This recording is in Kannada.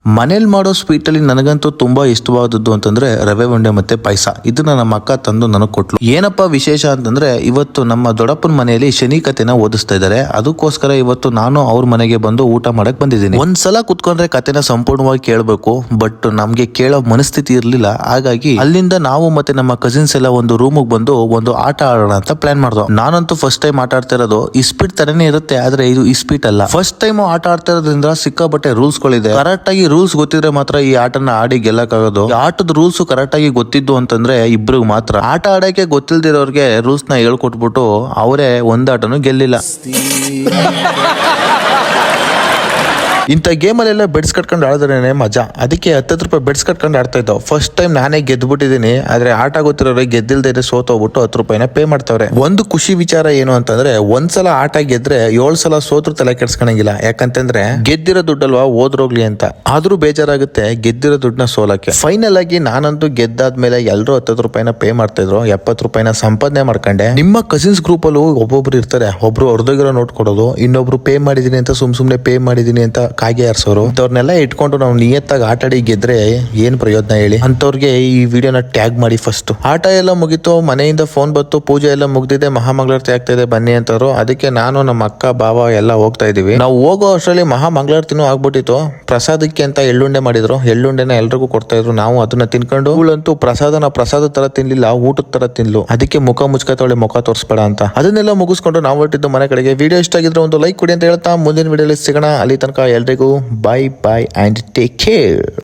ಮನೇಲಿ ಮಾಡೋ ಸ್ವೀಟ್ ಅಲ್ಲಿ ನನಗಂತೂ ತುಂಬಾ ಇಷ್ಟವಾದದ್ದು ಅಂತಂದ್ರೆ ರವೆ ಉಂಡೆ ಮತ್ತೆ ಪಾಯಸ. ಇದನ್ನ ನಮ್ಮ ಅಕ್ಕ ತಂದು ನನಗೆ ಕೊಟ್ಲು. ಏನಪ್ಪಾ ವಿಶೇಷ ಅಂತಂದ್ರೆ ಇವತ್ತು ನಮ್ಮ ದೊಡ್ಡಪ್ಪನ ಮನೆಯಲ್ಲಿ ಶನಿ ಕಥೆನ ಓದಿಸ್ತಾ ಇದ್ದಾರೆ. ಅದಕ್ಕೋಸ್ಕರ ಇವತ್ತು ನಾನು ಅವ್ರ ಮನೆಗೆ ಬಂದು ಊಟ ಮಾಡಕ್ ಬಂದಿದ್ದೀನಿ. ಒಂದ್ಸಲ ಕುತ್ಕೊಂಡ್ರೆ ಕಥೆನ ಸಂಪೂರ್ಣವಾಗಿ ಕೇಳಬೇಕು, ಬಟ್ ನಮ್ಗೆ ಕೇಳೋ ಮನಸ್ಥಿತಿ ಇರ್ಲಿಲ್ಲ. ಹಾಗಾಗಿ ಅಲ್ಲಿಂದ ನಾವು ಮತ್ತೆ ನಮ್ಮ ಕಸಿನ್ಸ್ ಎಲ್ಲ ಒಂದು ರೂಮ್ ಬಂದು ಒಂದು ಆಟ ಆಡೋಣ ಅಂತ ಪ್ಲಾನ್ ಮಾಡ್ದೋ. ನಾನಂತೂ ಫಸ್ಟ್ ಟೈಮ್ ಆಟ ಆಡ್ತಾ ಇರೋದು. ಇಸ್ಪೀಟ್ ತರನೇ ಇರುತ್ತೆ, ಆದ್ರೆ ಇದು ಇಸ್ಪೀಟ್ ಅಲ್ಲ. ಫಸ್ಟ್ ಟೈಮ್ ಆಟ ಆಡ್ತಾ ಇರೋದ್ರಿಂದ ಸಿಕ್ಕಾಬಟ್ಟೆ ರೂಲ್ಸ್ ಗಳಿದೆ. ಕರೆಕ್ಟ್ ಆಗಿ ರೂಲ್ಸ್ ಗೊತ್ತಿದ್ರೆ ಮಾತ್ರ ಈ ಆಟನ ಆಡಿ ಗೆಲ್ಲಕ್ಕಾಗೋದು. ಆಟದ ರೂಲ್ಸ್ ಕರೆಕ್ಟ್ ಆಗಿ ಗೊತ್ತಿದ್ದು ಅಂತಂದ್ರೆ ಇಬ್ರಿಗೆ ಮಾತ್ರ. ಆಟ ಆಡಕ್ಕೆ ಗೊತ್ತಿಲ್ದಿರೋರ್ಗೆ ರೂಲ್ಸ್ ನ ಹೇಳ್ಕೊಟ್ಬಿಟ್ಟು ಅವರೇ ಒಂದಾಟನು ಗೆಲ್ಲಿಲ್ಲ. ಇಂಥ ಗೇಮಲ್ಲೆಲ್ಲ ಬೆಡ್ಸ್ ಕಟ್ಕೊಂಡು ಆಡಿದ್ರೇನೆ ಮಜಾ. ಅದಕ್ಕೆ 10 ರೂಪಾಯಿ ಬೆಡ್ಸ್ ಕಟ್ಕೊಂಡು ಆಡ್ತಾ ಇದ್ದೋ. ಫಸ್ಟ್ ಟೈಮ್ ನಾನೇ ಗೆದ್ಬಿಟ್ಟಿದ್ದೀನಿ. ಆದ್ರೆ ಆಟ ಗೊತ್ತಿರೋರಿಗೆ ಗೆದ್ದಿಲ್ದೇ ಸೋತೋಗ್ಬಿಟ್ಟು 10 ರೂಪಾಯಿನ ಪೇ ಮಾಡ್ತಾವ್ರೆ. ಒಂದು ಖುಷಿ ವಿಚಾರ ಏನು ಅಂತಂದ್ರೆ ಒಂದ್ಸಲ ಆಟ ಗೆದ್ರೆ 7 ಸಲ ಸೋತ್ರ ತಲೆ ಕೆಡ್ಸ್ಕೊಳಂಗಿಲ್ಲ. ಯಾಕಂತಂದ್ರೆ ಗೆದ್ದಿರೋ ದುಡ್ಡಲ್ವಾ ಹೋದ್ರೋಗ್ಲಿ ಅಂತ. ಆದ್ರೂ ಬೇಜಾರಾಗುತ್ತೆ ಗೆದ್ದಿರೋ ದುಡ್ಡನ್ನ ಸೋಲಕ್ಕೆ. ಫೈನಲ್ ಆಗಿ ನಾನಂತೂ ಗೆದ್ದಾದ್ಮೇಲೆ ಎಲ್ಲರೂ 10 ರೂಪಾಯಿನ ಪೇ ಮಾಡ್ತಾ ಇದ್ರು. 70 ರೂಪಾಯಿನ ಸಂಪಾದನೆ ಮಾಡ್ಕೊಂಡೆ. ನಿಮ್ಮ ಕಸಿನ್ಸ್ ಗ್ರೂಪ್ ಅಲ್ಲೂ ಒಬ್ಬೊಬ್ರು ಇರ್ತಾರೆ. ಒಬ್ರು ಹೊರದೋಗಿರೋ ನೋಟ್ ಕೊಡೋದು, ಇನ್ನೊಬ್ರು ಪೇ ಮಾಡಿದೀನಿ ಅಂತ ಸುಮ್ನೆ ಪೇ ಮಾಡಿದೀನಿ ಅಂತ ಕಾಗೆ ಆರ್ಸೋರು. ಇಂಥವ್ರನ್ನೆಲ್ಲ ಇಟ್ಕೊಂಡು ನಾವು ನಿಯತ್ತಾಗಿ ಆಟ ಆಡಿ ಗೆದ್ರೆ ಏನ್ ಪ್ರಯೋಜನ ಹೇಳಿ. ಅಂತವ್ರಿಗೆ ಈ ವಿಡಿಯೋನ ಟ್ಯಾಗ್ ಮಾಡಿ. ಫಸ್ಟ್ ಆಟ ಎಲ್ಲ ಮುಗಿತು, ಮನೆಯಿಂದ ಫೋನ್ ಬತ್ತು, ಪೂಜೆ ಎಲ್ಲ ಮುಗ್ದಿದೆ, ಮಹಾಮಂಗಳಾರತಿ ಆಗ್ತಾ ಇದೆ ಬನ್ನಿ ಅಂತವ್ರು. ಅದಕ್ಕೆ ನಾನು ನಮ್ಮ ಅಕ್ಕ ಬಾವ ಎಲ್ಲ ಹೋಗ್ತಾ ಇದೀವಿ. ನಾವು ಹೋಗೋ ಅಷ್ಟರಲ್ಲಿ ಮಹಾಮಂಗಳಾರತಿನೂ ಆಗ್ಬಿಟ್ಟಿತ್ತು. ಪ್ರಸಾದಕ್ಕೆ ಅಂತ ಎಳ್ಳುಂಡೆ ಮಾಡಿದ್ರು. ಎಳ್ಳುಂಡೆನ ಎಲ್ರಿಗೂ ಕೊಡ್ತಾ ಇದ್ರು. ನಾವು ಅದನ್ನ ತಿನ್ಕೊಂಡು ಇವಳಂತೂ ಪ್ರಸಾದ ತರ ತಿನ್ಲಿಲ್ಲ, ಊಟದ ತರ ತಿನ್ಲು. ಅದಕ್ಕೆ ಮುಖ ಮುಚ್ಕತ್ತವಳೆ, ಮುಖ ತೋರಿಸ್ಬೇಡ ಅಂತ. ಅದನ್ನೆಲ್ಲ ಮುಗಿಸ್ಕೊಂಡು ನಾವು ಹೊರಟಿದ್ದು ಮನೆ ಕಡೆಗೆ. ವಿಡಿಯೋ ಇಷ್ಟ ಆಗಿದ್ರೆ ಒಂದು ಲೈಕ್ ಕೊಡಿ ಅಂತ ಹೇಳ್ತಾ ಮುಂದಿನ ವಿಡಿಯೋಲಿ ಸಿಗೋಣ. ಅಲ್ಲಿ ತನಕ ಎಲ್ರಿಗೂ bye and take care.